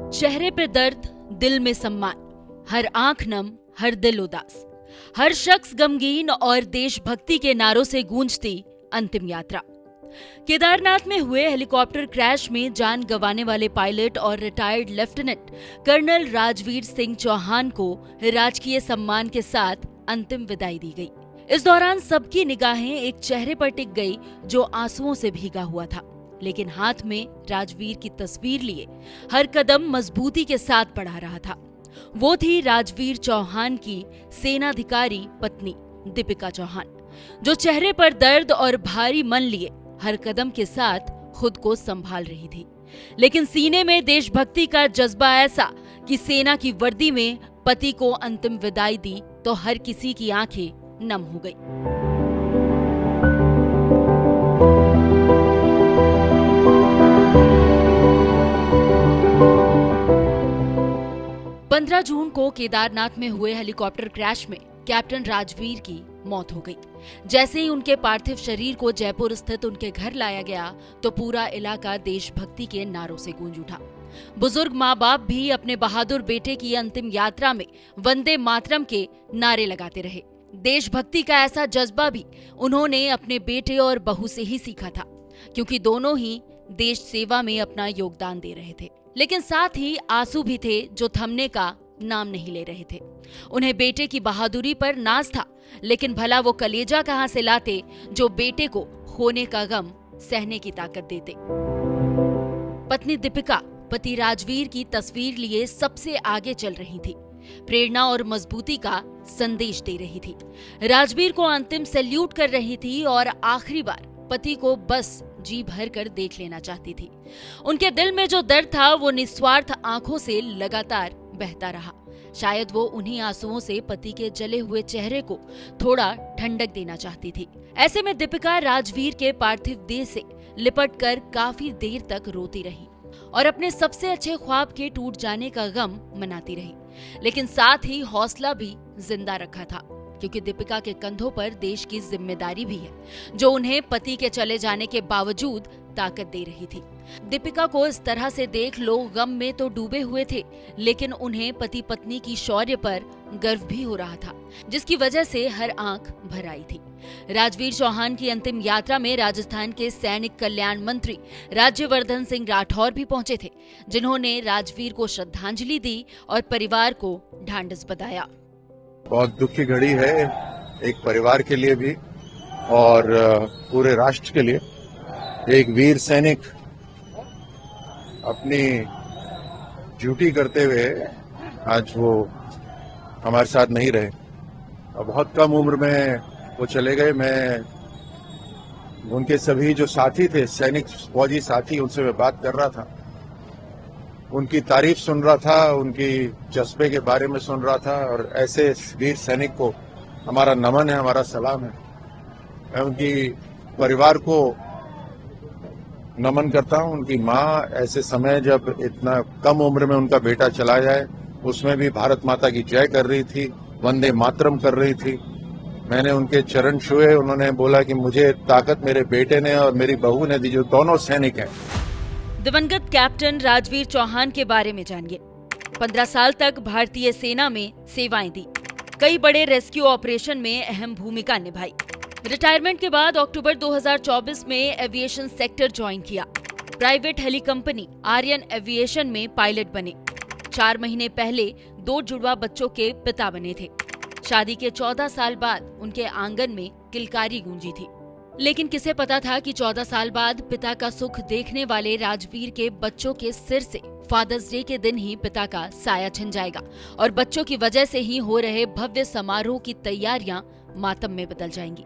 चेहरे पे दर्द, दिल में सम्मान, हर आंख नम, हर दिल उदास, हर शख्स गमगीन और देशभक्ति के नारों से गूंजती अंतिम यात्रा। केदारनाथ में हुए हेलीकॉप्टर क्रैश में जान गंवाने वाले पायलट और retired lieutenant colonel Rajveer Singh Chauhan को राजकीय सम्मान के साथ अंतिम विदाई दी गई। इस दौरान सबकी निगाहें एक चेहरे पर टिक गई जो आंसुओं से भीगा हुआ था, लेकिन हाथ में राजवीर की तस्वीर लिए हर कदम मजबूती के साथ बढ़ा रहा था। वो थी राजवीर चौहान की सेनाधिकारी पत्नी दीपिका चौहान, जो चेहरे पर दर्द और भारी मन लिए हर कदम के साथ खुद को संभाल रही थी, लेकिन सीने में देशभक्ति का जज्बा ऐसा कि सेना की वर्दी में पति को अंतिम विदाई दी तो हर किसी की आंखें नम हो गई। 15 जून को केदारनाथ में हुए हेलीकॉप्टर क्रैश में कैप्टन राजवीर की मौत हो गई। जैसे ही उनके पार्थिव शरीर को जयपुर स्थित उनके घर लाया गया तो पूरा इलाका देशभक्ति के नारों से गूंज उठा। बुजुर्ग माँ बाप भी अपने बहादुर बेटे की अंतिम यात्रा में वंदे मातरम के नारे लगाते रहे। देशभक्ति का ऐसा जज्बा भी उन्होंने अपने बेटे और बहू से ही सीखा था, क्योंकि दोनों ही देश सेवा में अपना योगदान दे रहे थे। लेकिन साथ ही आंसू भी थे जो थमने का नाम नहीं ले रहे थे। उन्हें बेटे की बहादुरी पर नाज था, लेकिन भला वो कलेजा कहां से लाते जो बेटे को खोने का गम सहने की ताकत देते। पत्नी दीपिका पति राजवीर की तस्वीर लिए सबसे आगे चल रही थी, प्रेरणा और मजबूती का संदेश दे रही थी। राजवीर को अंतिम सैल्यूट कर रही थी और आखिरी बार पति को बस जी भर कर देख लेना चाहती थी। उनके दिल में जो दर्द था वो निस्वार्थ आंखों से लगातार बहता रहा। शायद वो उन्हीं आंसुओं से पति के जले हुए चेहरे को थोड़ा ठंडक देना चाहती थी। ऐसे में दीपिका राजवीर के पार्थिव देह से लिपटकर काफी देर तक रोती रही और अपने सबसे अच्छे ख्वाब के टूट जाने का गम मनाती रही, लेकिन साथ ही हौसला भी जिंदा रखा था, क्योंकि दीपिका के कंधों पर देश की जिम्मेदारी भी है जो उन्हें पति के चले जाने के बावजूद ताकत दे रही थी। दीपिका को इस तरह से देख लोग गम में तो डूबे हुए थे, लेकिन उन्हें पति पत्नी की शौर्य पर गर्व भी हो रहा था, जिसकी वजह से हर आंख भर आई थी। राजवीर चौहान की अंतिम यात्रा में राजस्थान के सैनिक कल्याण मंत्री राज्यवर्धन सिंह राठौर भी पहुंचे थे, जिन्होंने राजवीर को श्रद्धांजलि दी और परिवार को ढांढस बंधाया। बहुत दुख की घड़ी है एक परिवार के लिए भी और पूरे राष्ट्र के लिए। एक वीर सैनिक अपनी ड्यूटी करते हुए आज वो हमारे साथ नहीं रहे और बहुत कम उम्र में वो चले गए। मैं उनके सभी जो साथी थे, सैनिक फौजी साथी, उनसे मैं बात कर रहा था, उनकी तारीफ सुन रहा था, उनकी जज्बे के बारे में सुन रहा था और ऐसे वीर सैनिक को हमारा नमन है, हमारा सलाम है। मैं उनकी परिवार को नमन करता हूं। उनकी माँ ऐसे समय जब इतना कम उम्र में उनका बेटा चला जाए, उसमें भी भारत माता की जय कर रही थी, वंदे मातरम कर रही थी। मैंने उनके चरण छुए, उन्होंने बोला कि मुझे ताकत मेरे बेटे ने और मेरी बहू ने दी, जो दोनों सैनिक हैं। दिवंगत कैप्टन राजवीर चौहान के बारे में जानिए। 15 साल तक भारतीय सेना में सेवाएं दी, कई बड़े रेस्क्यू ऑपरेशन में अहम भूमिका निभाई। रिटायरमेंट के बाद अक्टूबर 2024 में एविएशन सेक्टर ज्वाइन किया। Private heli company Aryan aviation में पायलट बने। 4 महीने पहले 2 जुड़वा बच्चों के पिता बने थे। शादी के 14 साल बाद उनके आंगन में किलकारी गूंजी थी, लेकिन किसे पता था कि 14 साल बाद पिता का सुख देखने वाले राजवीर के बच्चों के सिर से फादर्स डे के दिन ही पिता का साया छिन जाएगा और बच्चों की वजह से ही हो रहे भव्य समारोह की तैयारियां मातम में बदल जाएंगी।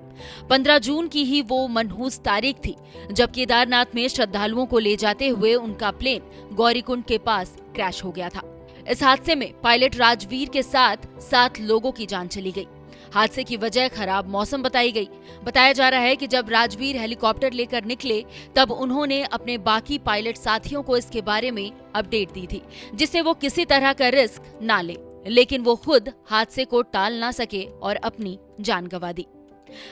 15 जून की ही वो मनहूस तारीख थी जब केदारनाथ में श्रद्धालुओं को ले जाते हुए उनका प्लेन गौरीकुंड के पास क्रैश हो गया था। इस हादसे में पायलट राजवीर के साथ 7 लोगों की जान चली गई। हादसे की वजह खराब मौसम बताई गई। बताया जा रहा है कि जब राजवीर हेलीकॉप्टर लेकर निकले तब उन्होंने अपने बाकी पायलट साथियों को इसके बारे में अपडेट दी थी, जिससे वो किसी तरह का रिस्क ना ले, लेकिन वो खुद हादसे को टाल ना सके और अपनी जान गंवा दी।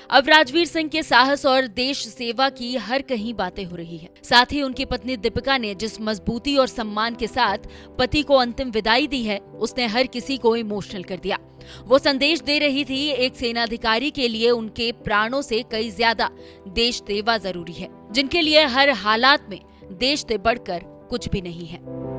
अब राजवीर सिंह के साहस और देश सेवा की हर कहीं बातें हो रही है। साथ ही उनकी पत्नी दीपिका ने जिस मजबूती और सम्मान के साथ पति को अंतिम विदाई दी है, उसने हर किसी को इमोशनल कर दिया। वो संदेश दे रही थी, एक सेनाधिकारी के लिए उनके प्राणों से कई ज्यादा देश सेवा जरूरी है, जिनके लिए हर हालात में देश से बढ़कर कुछ भी नहीं है।